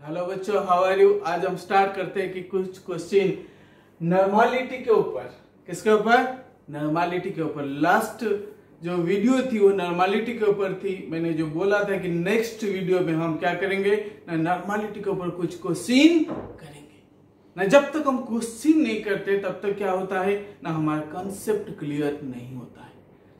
Hello बच्चों, how are you. आज हम स्टार्ट करते हैं कि कुछ क्वेश्चन नॉर्मलिटी के ऊपर। किसके ऊपर? नॉर्मलिटी के ऊपर। लास्ट जो वीडियो थी वो नॉर्मलिटी के ऊपर थी। मैंने जो बोला था कि नेक्स्ट वीडियो में हम क्या करेंगे ना, नॉर्मलिटी के ऊपर कुछ क्वेश्चन करेंगे ना। जब तक हम क्वेश्चन नहीं करते तब तक क्या होता है ना, हमारा कंसेप्ट क्लियर नहीं होता है।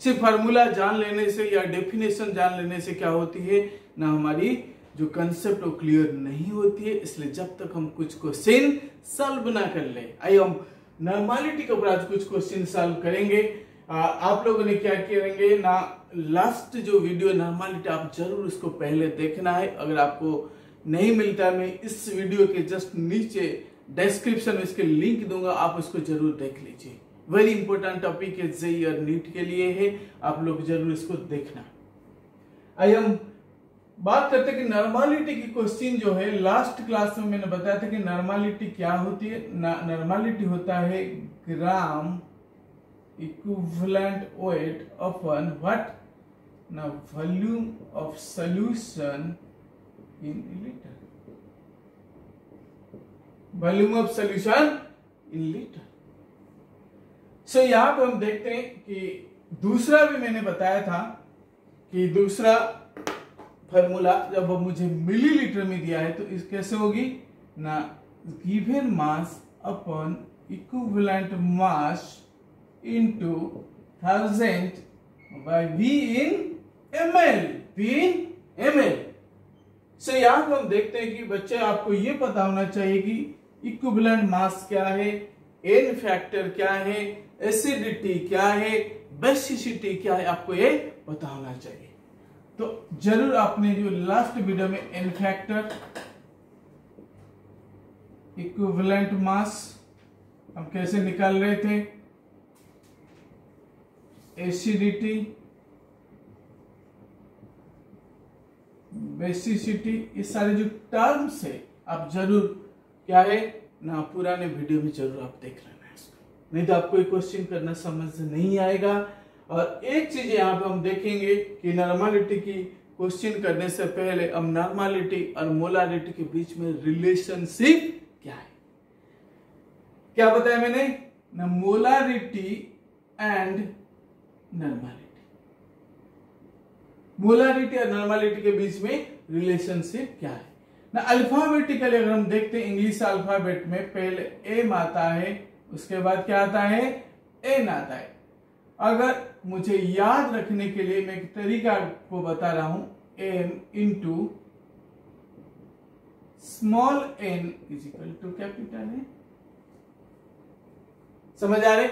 सिर्फ फार्मूला जान लेने से या डेफिनेशन जान लेने से क्या होती है ना, हमारी जो कंसेप्ट वो क्लियर नहीं होती है। इसलिए जब तक हम कुछ क्वेश्चन सॉल्व ना कर ले, आइए हम नॉर्मलिटी के ऊपर आज कुछ क्वेश्चन सॉल्व करेंगे। आप लोगों ने क्या करेंगे ना, लास्ट जो वीडियो नॉर्मलिटी आप जरूर उसको पहले देखना है। अगर आपको नहीं मिलता है, मैं इस वीडियो के जस्ट नीचे डिस्क्रिप्शन में इसके लिंक दूंगा, आप उसको जरूर देख लीजिए। वेरी इंपॉर्टेंट टॉपिक है, जेईई और नीट के लिए है, आप लोग जरूर इसको देखना। आइए हम बात करते हैं कि नॉर्मलिटी की क्वेश्चन जो है, लास्ट क्लास में मैंने बताया था कि नॉर्मलिटी क्या होती है। नॉर्मलिटी होता है gram equivalent weight upon what ना, volume of solution in litre. Volume of solution in litre. So यहां पर हम देखते हैं कि दूसरा भी मैंने बताया था कि दूसरा फॉर्मूला जब मुझे मिलीलीटर में दिया है तो इस कैसे होगी ना, given mass upon equivalent mass into 1000 by V in ml। से यहां पर हम देखते हैं कि बच्चे आपको ये पता होना चाहिए कि इक्विवेलेंट मास क्या है, एन फैक्टर क्या है, एसिडिटी क्या है, बेसिसिटी क्या है, आपको ये पता होना चाहिए। तो जरूर आपने जो लास्ट वीडियो में एन फैक्टर, इक्विवेलेंट मास हम कैसे निकाल रहे थे, एसिडिटी, बेसिसिटी, ये सारे जो टर्म्स है आप जरूर क्या है ना, पुराने वीडियो में जरूर आप देख लेना है इसको, नहीं तो आपको ये क्वेश्चन करना समझ नहीं आएगा। और एक चीज यहाँ पे हम देखेंगे कि नॉर्मलिटी की क्वेश्चन करने से पहले हम नॉर्मलिटी और मोलारिटी के बीच में रिलेशनशिप क्या है, क्या बताया मैंने ना, मोलारिटी एंड नॉर्मलिटी। मोलारिटी और नॉर्मलिटी के बीच में रिलेशनशिप क्या है ना। अल्फाबेटिकली अगर हम देखते हैं इंग्लिश अल्फाबेट में पहले एम आता है, उसके बाद क्या आता है, एन आता है। अगर मुझे याद रखने के लिए मैं एक तरीका को बता रहा हूं, M into small N is equal to capital N. समझ आ रहे?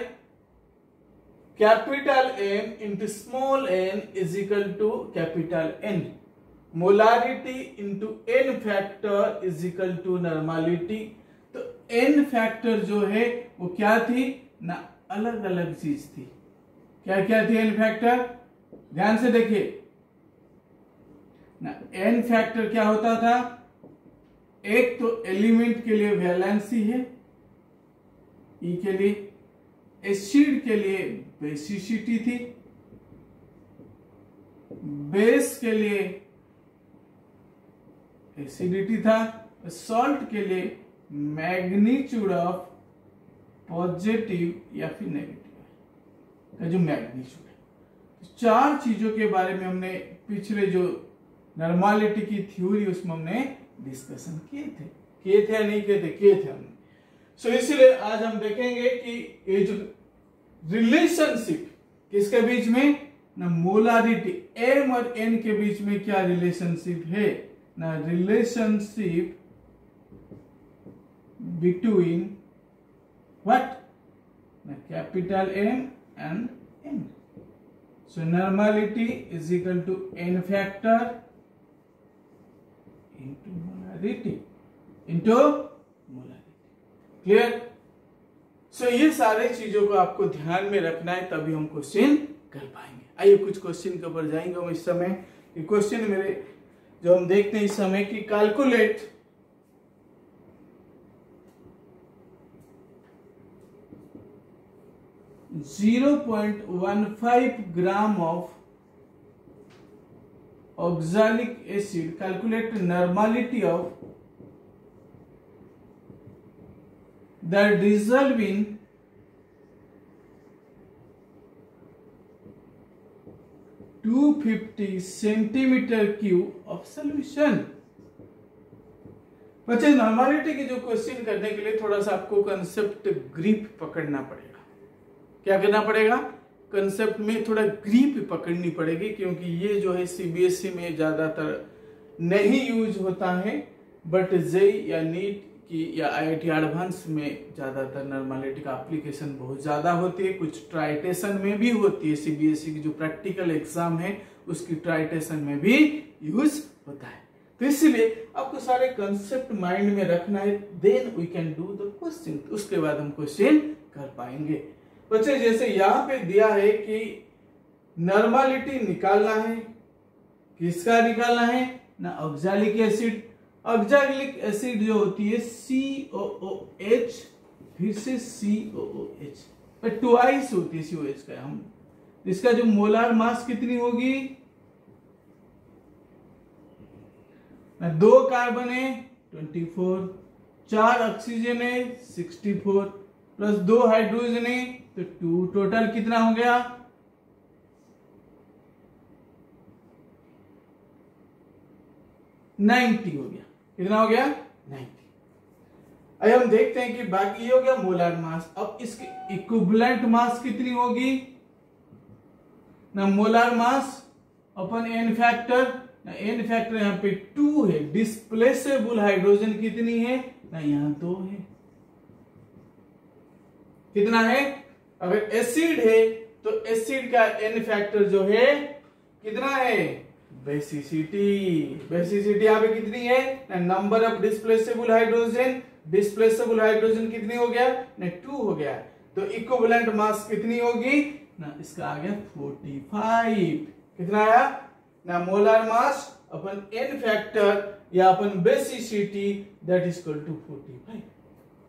Capital M into small N is equal to capital N. Molarity into N factor is equal to normality. तो एन फैक्टर जो है वो क्या थी ना, अलग अलग चीज थी। क्या क्या थी एन फैक्टर? ध्यान से देखिए ना, एन फैक्टर क्या होता था, एक तो एलिमेंट के लिए वैलेंसी है, ई के लिए, एसिड के लिए बेसिसिटी थी, बेस के लिए एसिडिटी था, सॉल्ट के लिए मैग्नीट्यूड ऑफ पॉजिटिव या फिर नेगेटिव का जो मैग्नीट्यूड है। चार चीजों के बारे में हमने पिछले जो नॉर्मलिटी की थ्योरी उसमें हमने डिस्कशन किए थे या नहीं किए थे हमने। सो इसीलिए आज हम देखेंगे कि ये जो रिलेशनशिप किसके बीच में ना, मोलारिटी एम और एन के बीच में क्या रिलेशनशिप है ना, रिलेशनशिप बिटवीन व्हाट ना, capital M and n. So normality is equal to n factor into molarity. Clear? So ये सारे चीजों को आपको ध्यान में रखना है, तभी हम क्वेश्चन कर पाएंगे। आइए कुछ क्वेश्चन के ऊपर जाएंगे हम इस समय। क्वेश्चन मेरे जो हम देखते हैं इस समय की, calculate 0.15 gram of oxalic acid, calculate normality of the dissolving (250 centimetre cube of solution. बच्चे नॉर्मलिटी के जो क्वेश्चन करने के लिए थोड़ा सा आपको कंसेप्ट ग्रिप पकड़ना पड़ेगा। क्या करना पड़ेगा? कंसेप्ट में थोड़ा ग्रिप पकड़नी पड़ेगी, क्योंकि ये जो है सीबीएसई में ज्यादातर नहीं यूज होता है, बट जेई या नीट की या आईआईटी एडवांस में ज्यादातर नॉर्मलिटी का एप्लीकेशन बहुत ज्यादा होती है। कुछ ट्राइटेशन में भी होती है, सीबीएसई की जो प्रैक्टिकल एग्जाम है उसकी ट्राइटेशन में भी यूज होता है। तो इसलिए आपको सारे कंसेप्ट माइंड में रखना है, then we can do the question. उसके बाद हम क्वेश्चन कर पाएंगे। बच्चे जैसे यहाँ पे दिया है कि नॉर्मलिटी निकालना है, किसका निकालना है ना? Oxalic acid. ऑक्सैलिक एसिड जो होती है COOH, फिर से COOH, पर ट्वाइस होती है COH का। हम इसका जो मोलार मास कितनी होगी? 2 कार्बन है 24, 4 ऑक्सीजन है 64, प्लस 2 हाइड्रोजन है तो 2, टोटल कितना हो गया? 90 हो गया। कितना हो गया? 90। अब हम देखते हैं कि बाकी ये हो गया मोलार मास। अब इसकी इक्विवेलेंट मास कितनी होगी ना? मोलार मास अपन एन फैक्टर ना, एन फैक्टर यहाँ पे 2 है। डिस्प्लेसेबल हाइड्रोजन कितनी है ना? यहाँ 2 है। कितना है? अगर एसिड है तो एसिड का एन फैक्टर जो है कितना है? बेसिसिटी। बेसिसिटी यहाँ पे कितनी है? Number of displaceable hydrogen. Displaceable hydrogen कितनी हो गया ना? 2 हो गया। तो इक्विवेलेंट मास कितनी होगी ना? इसका आ गया 45। कितना आया ना? मोलार मास अपन एन फैक्टर या अपन basicity that is equal to 45।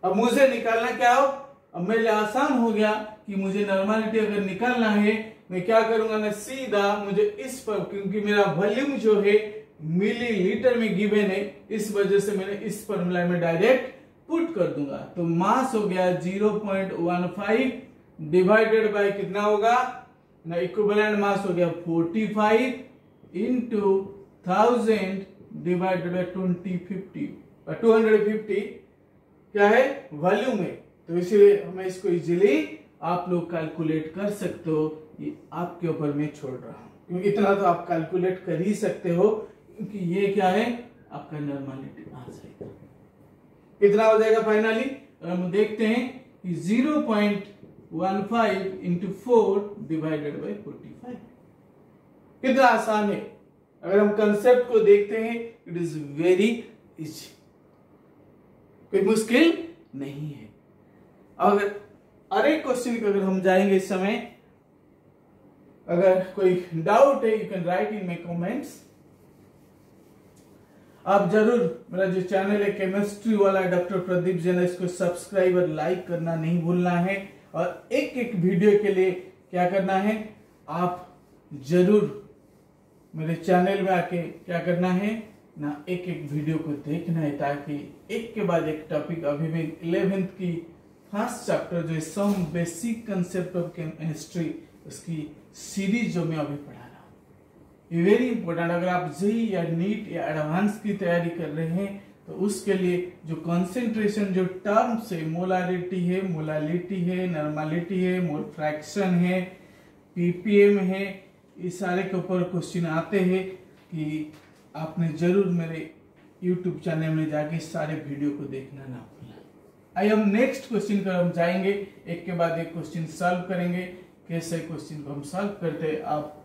अब मुझे निकालना क्या हो? अब मेरे लिए आसान हो गया कि मुझे नॉर्मलिटी अगर निकालना है, मैं क्या करूंगा ना? सीधा मुझे इस पर, क्योंकि मेरा वॉल्यूम जो है मिलीलीटर में गिवन है, इस वजह से मैंने इस फॉर्मूला में डायरेक्ट पुट कर दूंगा। तो मास हो गया 0.15 डिवाइडेड बाय कितना होगा ना? इक्विवेलेंट मास हो गया 45 इंटू 1000 डिवाइडेड बाय 250 क्या है? वॉल्यूम है। तो इसलिए हमें इसको इजीली आप लोग कैलकुलेट कर सकते हो। ये आपके ऊपर मैं छोड़ रहा हूं, क्योंकि इतना तो आप कैलकुलेट कर ही सकते हो, क्योंकि ये क्या है? आपका नॉर्मलिटी आ जाएगा। कितना हो जाएगा फाइनली? हम देखते हैं कि 0.15 इंटू 4 डिवाइडेड बाई 45। कितना आसान है। अगर हम कंसेप्ट को देखते हैं, इट इज वेरी इजी, कोई मुश्किल नहीं है। अगर अरे क्वेश्चन को अगर हम जाएंगे इस समय, अगर कोई डाउट है you can write in my comments. आप जरूर मेरा जो चैनल है केमिस्ट्री वाला डॉक्टर प्रदीप जैन, इसको सब्सक्राइब और लाइक करना नहीं भूलना है। और एक एक वीडियो के लिए क्या करना है? आप जरूर मेरे चैनल में आके क्या करना है ना? एक एक वीडियो को देखना है, ताकि एक के बाद एक टॉपिक, अभी मैं 11th की फर्स्ट चैप्टर जो है some basic concept of chemistry, उसकी सीरीज जो मैं अभी पढ़ा रहा हूँ, ये वेरी इंपॉर्टेंट। अगर आप जेई या नीट या एडवांस की तैयारी कर रहे हैं तो उसके लिए जो कंसेंट्रेशन, जो टर्म्स है, मोलारिटी है, मोलालिटी है, नॉर्मलिटी है, मोल फ्रैक्शन है, पीपीएम है, इस सारे के ऊपर क्वेश्चन आते हैं कि आपने जरूर मेरे YouTube चैनल में जाके सारे वीडियो को देखना ना भूलना। आइए हम नेक्स्ट क्वेश्चन पर हम जाएंगे, एक के बाद एक क्वेश्चन सॉल्व करेंगे। कैसे क्वेश्चन को हम सॉल्व करते हैं आप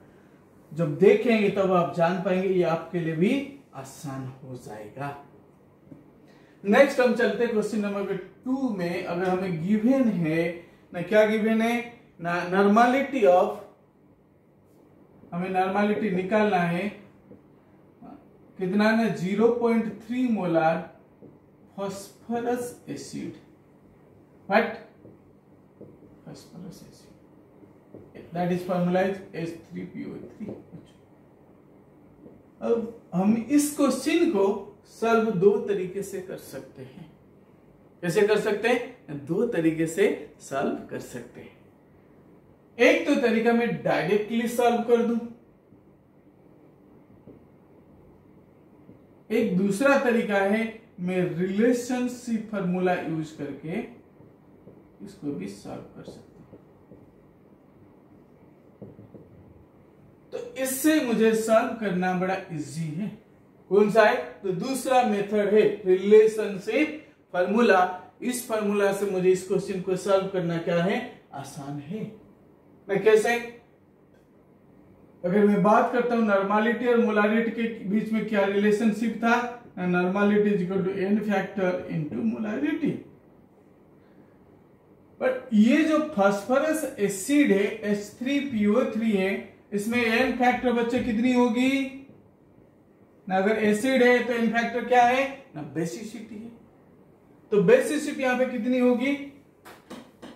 जब देखेंगे तब आप जान पाएंगे, ये आपके लिए भी आसान हो जाएगा। नेक्स्ट हम चलते हैं क्वेश्चन नंबर 2 में। अगर हमें गिवन है ना, क्या गिवन है ना? नॉर्मलिटी ऑफ, हमें नॉर्मलिटी निकालना है कितना ना? 0.3 molar phosphorous acid. What? Phosphorous acid, that is formula is H3PO3। अब हम इस क्वेश्चन को सॉल्व 2 तरीके से कर सकते हैं। कैसे कर सकते हैं? दो तरीके से सॉल्व कर सकते हैं। एक तो तरीका मैं डायरेक्टली सॉल्व कर दूं, एक दूसरा तरीका है मैं रिलेशनशिप फार्मूला यूज करके इसको भी सॉल्व कर सकता हूं। तो इससे मुझे सॉल्व करना बड़ा इजी है। कौन सा है? तो दूसरा मेथड है रिलेशनशिप फार्मूला। इस फार्मूला से मुझे इस क्वेश्चन को सॉल्व करना क्या है? आसान है। मैं कैसे? अगर मैं बात करता हूं नॉर्मलिटी और मोलारिटी के बीच में क्या रिलेशनशिप था? Normality is equal to n factor into molarity. But ये जो फास्फोरस एसिड है H3PO3 है, इसमें n फैक्टर बच्चे कितनी होगी ना? अगर एसिड है तो n फैक्टर क्या है ना? बेसिसिटी है। तो बेसिसिटी यहां पे कितनी होगी?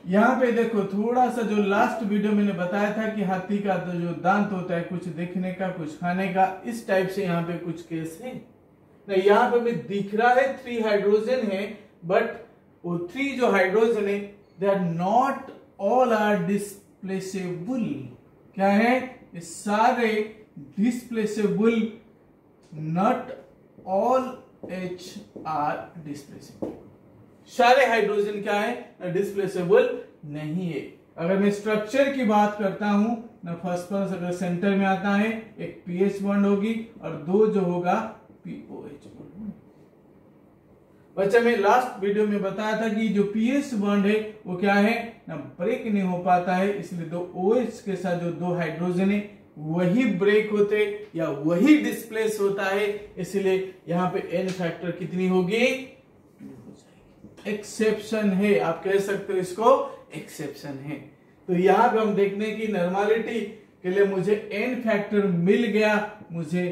यहां पे देखो थोड़ा सा जो लास्ट वीडियो मैंने बताया था कि हाथी का तो जो दांत होता है कुछ देखने का कुछ खाने का, इस टाइप से यहाँ पे कुछ केस है ना। यहाँ पे भी दिख रहा है 3 हाइड्रोजन है, बट वो 3 जो हाइड्रोजन है they are not all are displaceable. क्या है? ये सारे displaceable, not all H are displaceable. सारे हाइड्रोजन क्या है? डिस्प्लेसेबल नहीं है। अगर मैं स्ट्रक्चर की बात करता हूं ना, फास्फोरस अगर सेंटर में आता है एक पीएच बॉन्ड होगी और 2 जो होगा पीओएच बॉन्ड। बच्चा मैं लास्ट वीडियो में बताया था कि जो पीएच बॉन्ड है वो क्या है ना? ब्रेक नहीं हो पाता है, इसलिए 2 OH के साथ जो 2 हाइड्रोजन है वही ब्रेक होते या वही डिस्प्लेस होता है, इसलिए यहाँ पे n फैक्टर कितनी होगी? एक्सेप्शन है। आप कह सकते हो इसको एक्सेप्शन है। तो यहां पे हम देखने की नॉर्मलिटी के लिए मुझे n फैक्टर मिल गया, मुझे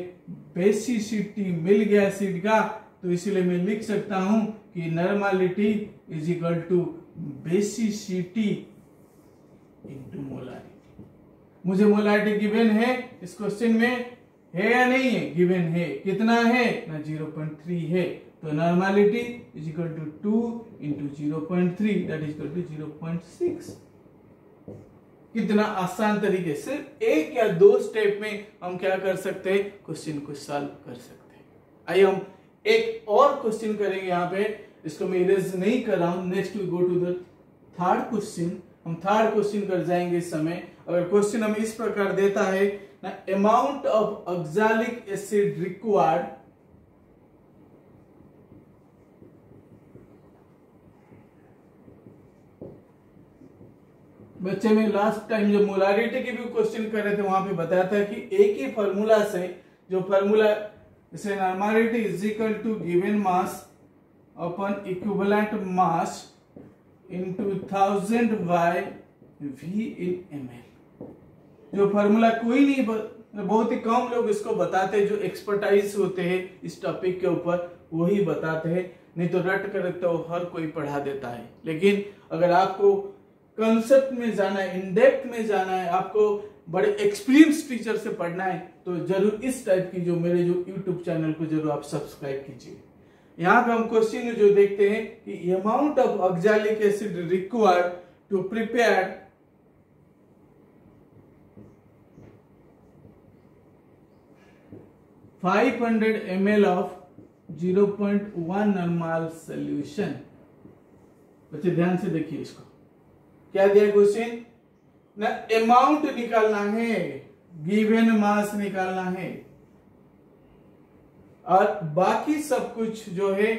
बेसिसिटी मिल गया एसिड का, तो इसलिए मैं लिख सकता हूं कि normality is equal to basicity into molarity. मुझे मोलारिटी गिवन है इस क्वेश्चन में, है या नहीं है? गिवन है। कितना है ना? 0.3 है। तो normality is equal to 2 into 0.3 that is equal to 0.6। कितना आसान तरीके से एक या 2 स्टेप में हम क्या कर सकते हैं? क्वेश्चन को सॉल्व कर सकते हैं। आइए हम एक और क्वेश्चन करेंगे यहाँ पे, इसको मैं इरेज नहीं कर रहा हूं। Next we go to the third question. हम थर्ड क्वेश्चन कर जाएंगे इस समय। अगर क्वेश्चन हमें इस प्रकार देता है ना, amount of oxalic acid required बच्चे में लास्ट टाइम जो मोलारिटी के भी क्वेश्चन कर रहे थे वहां पे बताया था कि एक ही फार्मूला से, जो फार्मूला जैसे normality is equal to given mass upon equivalent mass into 1000 by V in ml। जो फार्मूला कोई नहीं, बहुत ही कम लोग इसको बताते हैं, जो एक्सपर्टाइज होते हैं इस टॉपिक के ऊपर वही बताते हैं, नहीं तो रट कर तो हर कोई पढ़ा देता है। लेकिन अगर आपको कंसेप्ट में जाना है, इन डेप्थ में जाना है, आपको बड़े एक्सपीरियंस टीचर से पढ़ना है, तो जरूर इस टाइप की जो मेरे जो यूट्यूब चैनल को जरूर आप सब्सक्राइब कीजिए। यहाँ पे हम क्वेश्चन जो देखते हैं कि amount of oxalic acid required to prepare 500 ml of 0.1 normal solution. बच्चे ध्यान से देखिए इसको, क्या दिया क्वेश्चन ना? अमाउंट निकालना है, गिवन मास निकालना है, और बाकी सब कुछ जो है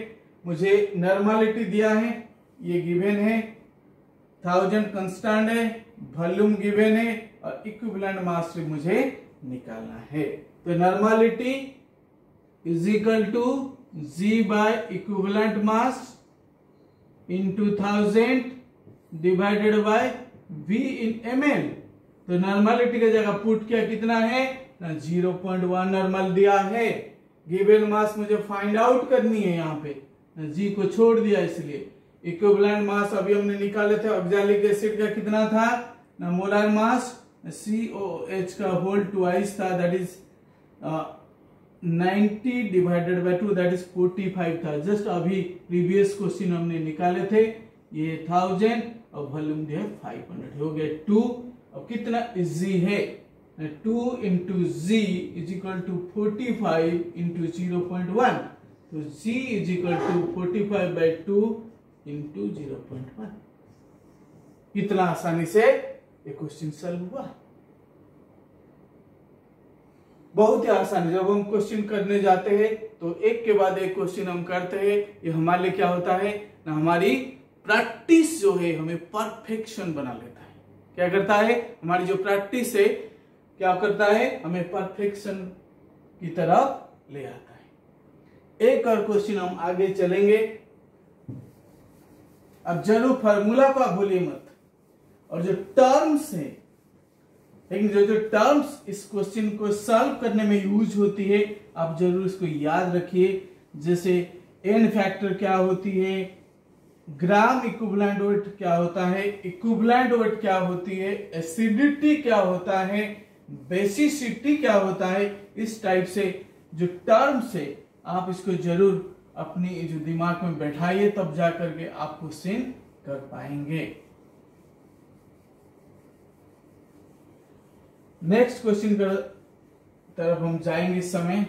मुझे नॉर्मलिटी दिया है, ये गिवन है, 1000 कांस्टेंट है, वॉल्यूम गिवन है, और इक्विवेलेंट मास भी मुझे निकालना है। तो normality is equal to G by equivalent mass into 1000 divided by V in ml। तो नॉर्मलिटी की जगह पुट किया, कितना है ना? 0.1 नॉर्मल दिया है। गिवन मास मुझे फाइंड आउट करनी है, यहाँ पे G को छोड़ दिया, इसलिए इक्विवेलेंट मास अभी हमने निकाले थे ऑक्सैलिक एसिड का, कितना था ना? मोलर मास COH का होल ट्वाइस था, that is 90 divided by 2 that is 45 था। जस्ट अभी प्रीवियस क्वेश्चन हमने निकाले थे, ये 1000 और वॉल्यूम जो है 500 हो गया 2। अब कितना जी है 2 into g is equal to 45 into 0.1, तो g is equal to 45 by 2 into 0.1। इतना आसानी से ये क्वेश्चन सॉल्व हुआ, बहुत ही आसान है। जब हम क्वेश्चन करने जाते हैं तो एक के बाद एक क्वेश्चन हम करते हैं, ये हमारे लिए क्या होता है ना, हमारी प्रैक्टिस जो है हमें परफेक्शन बना लेता है। क्या करता है, हमारी जो प्रैक्टिस है क्या करता है, हमें परफेक्शन की तरफ ले आता है। एक और क्वेश्चन हम आगे चलेंगे। अब जरूर फार्मूला को आप भूलिए मत, और जो टर्म्स है, लेकिन जो टर्म्स इस क्वेश्चन को सॉल्व करने में यूज होती है आप जरूर इसको याद रखिए। जैसे एन फैक्टर क्या होती है, ग्राम इक्विवेलेंट वेट क्या होता है, इक्विवेलेंट वेट क्या होती है, एसिडिटी क्या होता है, बेसिसिटी क्या होता है। इस टाइप से जो टर्म्स है आप इसको जरूर अपनी जो दिमाग में बैठाइए, तब जाकर के आप क्वेश्चन कर पाएंगे। नेक्स्ट क्वेश्चन की तरफ हम जाएंगे इस समय।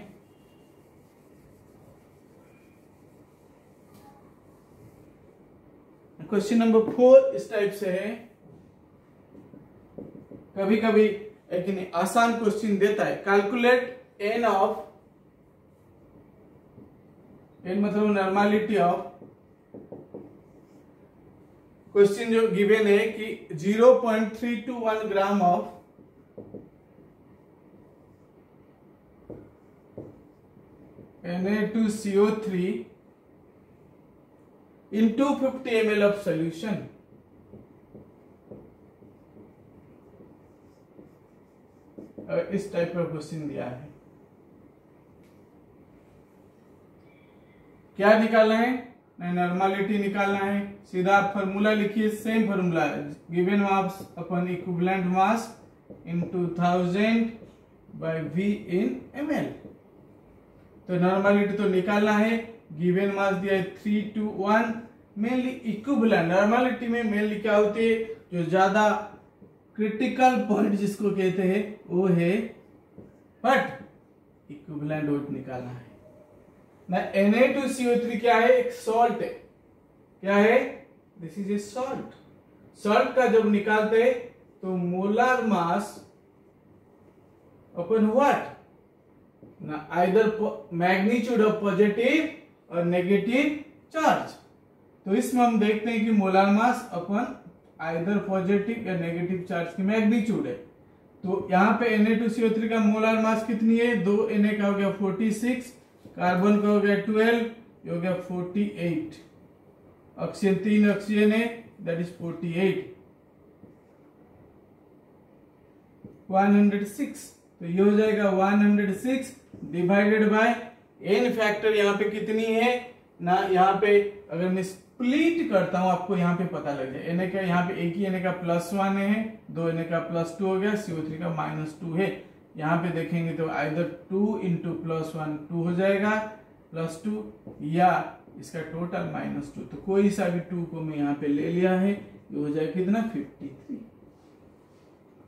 क्वेश्चन नंबर 4 इस टाइप से है। कभी कभी एक आसान क्वेश्चन देता है, कैलकुलेट एन ऑफ, एन मतलब नॉर्मलिटी ऑफ, क्वेश्चन जो गिवन है कि 0.321 gram of Na2CO3 in 250 ml of solution। इस टाइप का क्वेश्चन दिया है, क्या निकालना है, नॉर्मलिटी निकालना है। सीधा आप फॉर्मूला लिखिए, सेम फॉर्मूला, गिवन मास अपन equivalent mass into 1000 by V in ml। तो नॉर्मलिटी तो निकालना है, गिवन मास दिया है 321। मेनली इक्विवेलेंट, नॉर्मलिटी में मेनली क्या होती है, जो ज्यादा क्रिटिकल पॉइंट जिसको कहते हैं वो है, बट इक्विवेलेंट वेट निकालना है ना। Na2CO3 क्या है, एक सॉल्ट है, क्या है, this is a salt. Salt का जब निकालते हैं तो मोलर मास अपन व्हाट ना, आइदर मैग्नीट्यूड ऑफ पॉजिटिव और नेगेटिव चार्ज। तो इसमें हम देखते हैं कि मोलर मास अपन आइदर पॉजिटिव या नेगेटिव चार्ज की मैग्नीट्यूड है। तो यहाँ पे Na2CO3 का मोलर मास कितनी है, 2 Na का हो गया 46, कार्बन का हो गया 12, ये हो गया 48, ऑक्सीजन 3 ऑक्सीजन है दैट इज 48, 106। तो ये हो जाएगा 106 डिवाइडेड बाय एन फैक्टर यहाँ पे कितनी है ना, यहाँ पे अगर मैं स्प्लिट करता हूं आपको यहाँ पे पता लग जाए। Na का यहाँ पे एक ही Na का +1 है, 2 Na का +2 हो गया, CO3 का -2 है। यहाँ पे देखेंगे तो आइदर 2 इंटू +1 2 हो जाएगा +2, या इसका टोटल -2। तो कोई सा भी 2 को मैं यहाँ पे ले लिया है, ये हो जाएगा कितना 53।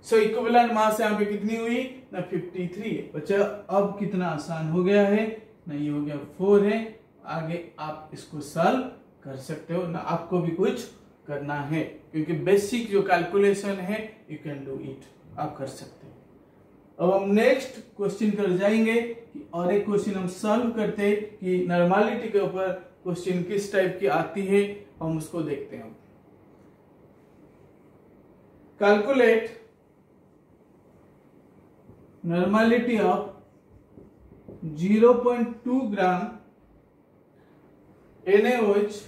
सो इक्विवेलेंट मास यहाँ पे कितनी हुई ना 53 है। बच्चा अब कितना आसान हो गया है ना, ये हो गया 4 है। आगे आप इसको सॉल्व कर सकते हो ना, आपको भी कुछ करना है क्योंकि बेसिक जो कैलकुलेशन है यू कैन डू इट, आप कर सकते हो। अब हम नेक्स्ट क्वेश्चन कर जाएंगे कि और एक क्वेश्चन हम सॉल्व करते हैं कि नॉर्मलिटी के ऊपर क्वेश्चन किस टाइप की आती है, हम उसको देखते हैं। Calculate normality of 0.2 gram NaOH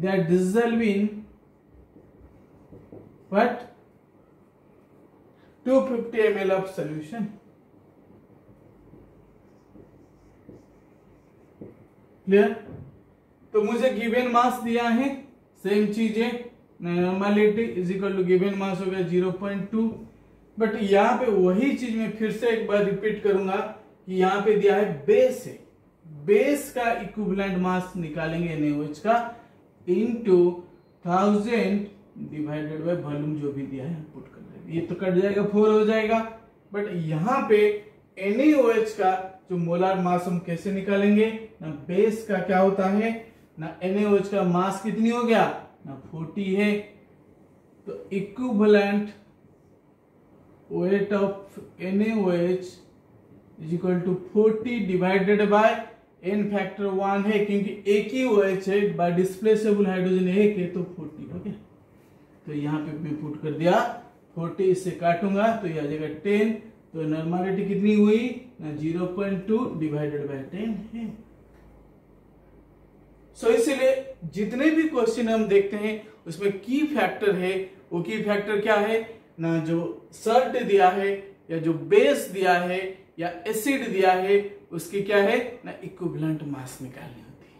that dissolve in what 250 ml of solution। Clear? तो मुझे गिवन मास दिया है, सेम चीज है, normality is equal to given mass हो गया 0.2, बट यहाँ पे वही चीज मैं फिर से एक बार रिपीट करूंगा कि यहाँ पे दिया है बेस है, बेस का इक्विवेलेंट मास निकालेंगे NaOH का इनटू 1000 डिवाइडेड बाय वॉल्यूम जो भी दिया है पुट कर देंगे। ये तो कट जाएगा 4 हो जाएगा, बट यहाँ पे NaOH का जो मोलार मास हम कैसे निकालेंगे ना, बेस का क्या होता है ना, NaOH का मास कितनी हो गया ना 40 है, तो equivalent weight of NaOH is equal to 40 divided by n factor 1 है, क्योंकि एक ही OH है, बाय डिस्प्लेसेबल हाइड्रोजन एक है तो 40 हो गया। तो यहाँ पे मैं पुट कर दिया 40, इससे काटूंगा तो यह आ जाएगा 10, तो नॉर्मलिटी कितनी हुई ना 0.2 डिवाइडेड बाय 10 है। सो इसलिए जितने भी क्वेश्चन हम देखते हैं उसमें की फैक्टर है, वो की फैक्टर क्या है ना, जो सल्ट दिया है या जो बेस दिया है या एसिड दिया है उसकी क्या है ना इक्विवेलेंट मास निकालनी होती है।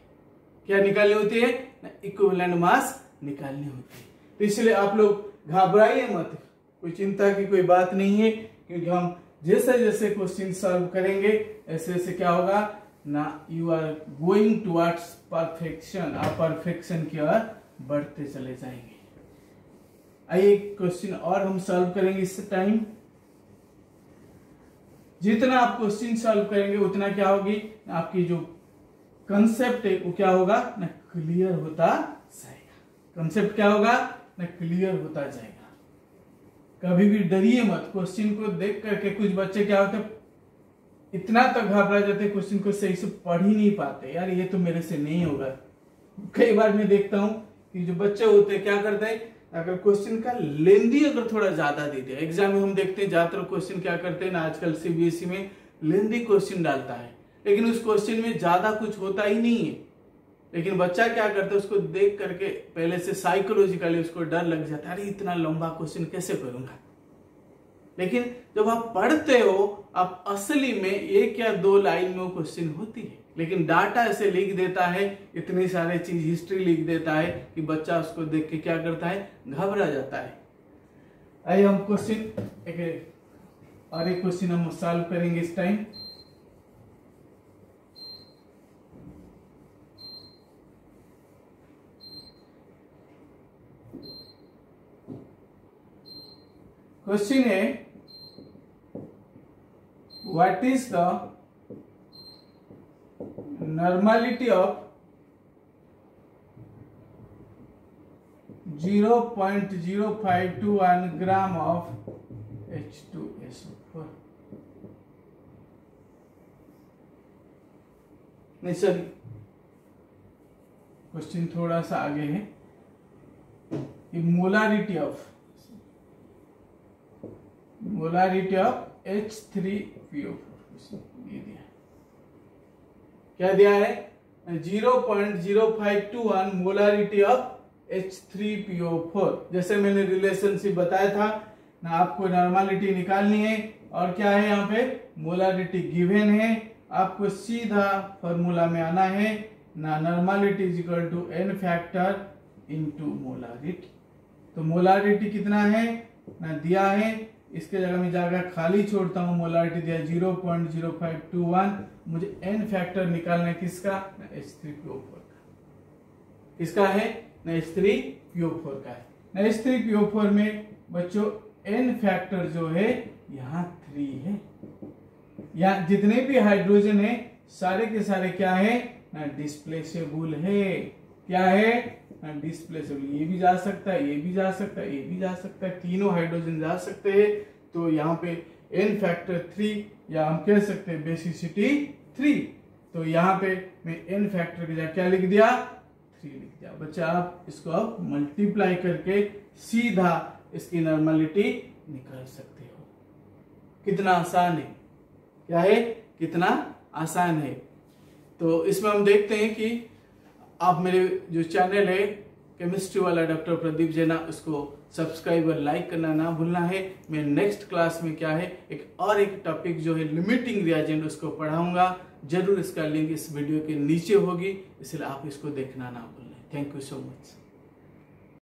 क्या निकालनी होती है ना, इक्विवेलेंट मास निकालनी होती है। तो इसलिए आप लोग घबराइए मत, कोई चिंता की कोई बात नहीं है, क्योंकि हम जैसे जैसे क्वेश्चन सॉल्व करेंगे ऐसे ऐसे क्या होगा ना, you are going towards perfection, आप परफेक्शन की ओर बढ़ते चले जाएंगे। आइए क्वेश्चन और हम सॉल्व करेंगे इस टाइम। जितना आप क्वेश्चन सॉल्व करेंगे उतना क्या होगी आपकी जो कंसेप्ट है वो क्या होगा ना, क्लियर होता जाएगा। कंसेप्ट क्या होगा ना, क्लियर होता जाएगा। कभी भी डरिए मत, क्वेश्चन को देख करके कुछ बच्चे क्या होते इतना तक घबरा जाते, क्वेश्चन को सही से पढ़ ही नहीं पाते, यार ये तो मेरे से नहीं होगा। कई बार मैं देखता हूं कि जो बच्चे होते हैं क्या करते हैं, अगर क्वेश्चन का लेंदी अगर थोड़ा ज्यादा दे दिया, एग्जाम में हम देखते हैं ज्यादातर क्वेश्चन क्या करते हैं ना, आजकल CBSE में लेंदी क्वेश्चन डालता है, लेकिन उस क्वेश्चन में ज्यादा कुछ होता ही नहीं है। लेकिन बच्चा क्या करता है, उसको देख करके पहले से साइकोलॉजिकली उसको डर लग जाता है, अरे इतना लंबा क्वेश्चन कैसे करूंगा। लेकिन जब आप पढ़ते हो, आप असली में एक या दो लाइन में वो क्वेश्चन होती है, लेकिन डाटा ऐसे लिख देता है, इतनी सारे चीज हिस्ट्री लिख देता है कि बच्चा उसको देख के क्या करता है, घबरा जाता है। आइए हम क्वेश्चन एक क्वेश्चन हम सॉल्व करेंगे इस टाइम। क्वेश्चन है, what is the normality of 0.0521 gram of H2SO4। नहीं सर, क्वेश्चन थोड़ा सा आगे है। मोलारिटी ऑफ H3PO4 ये दिया, क्या दिया है 0.0521 मोलारिटी ऑफ H3PO4। जैसे मैंने रिलेशनशिप बताया था ना, आपको नॉर्मलिटी निकालनी है और क्या है यहाँ पे मोलारिटी गिवन है, आपको सीधा फॉर्मूला में आना है ना, normality is equal to n factor into molarity. तो मोलारिटी कितना है ना दिया है, इसके जगह में जाकर खाली छोड़ता हूं, मोलारिटी दिया 0.0521, मुझे n फैक्टर निकालना है किसका ना H3PO4 का। किसका है ना H3PO4 का है ना। H3PO4 में बच्चों n फैक्टर जो है यहाँ 3 है। यहाँ जितने भी हाइड्रोजन है सारे के सारे क्या है ना डिस्प्लेसेबल है। क्या है ना डिस्प्लेसेबल, ये भी जा सकता है, ये भी जा सकता है, ये भी जा सकता है, तीनों हाइड्रोजन जा सकते हैं। तो यहाँ पे n फैक्टर 3 या हम कह सकते हैं बेसिसिटी 3। तो यहाँ पे मैं n फैक्टर की जगह क्या लिख दिया 3 लिख दिया। बच्चा आप इसको अब मल्टीप्लाई करके सीधा इसकी नॉर्मलिटी निकाल सकते हो। कितना आसान है, क्या है कितना आसान है। तो इसमें हम देखते हैं कि आप मेरे जो चैनल है केमिस्ट्री वाला डॉक्टर प्रदीप जैना, उसको सब्सक्राइब और लाइक करना ना भूलना है। मैं नेक्स्ट क्लास में क्या है एक टॉपिक जो है लिमिटिंग रिएजेंट उसको पढ़ाऊंगा। जरूर इसका लिंक इस वीडियो के नीचे होगी, इसलिए आप इसको देखना ना भूलें। Thank you so much.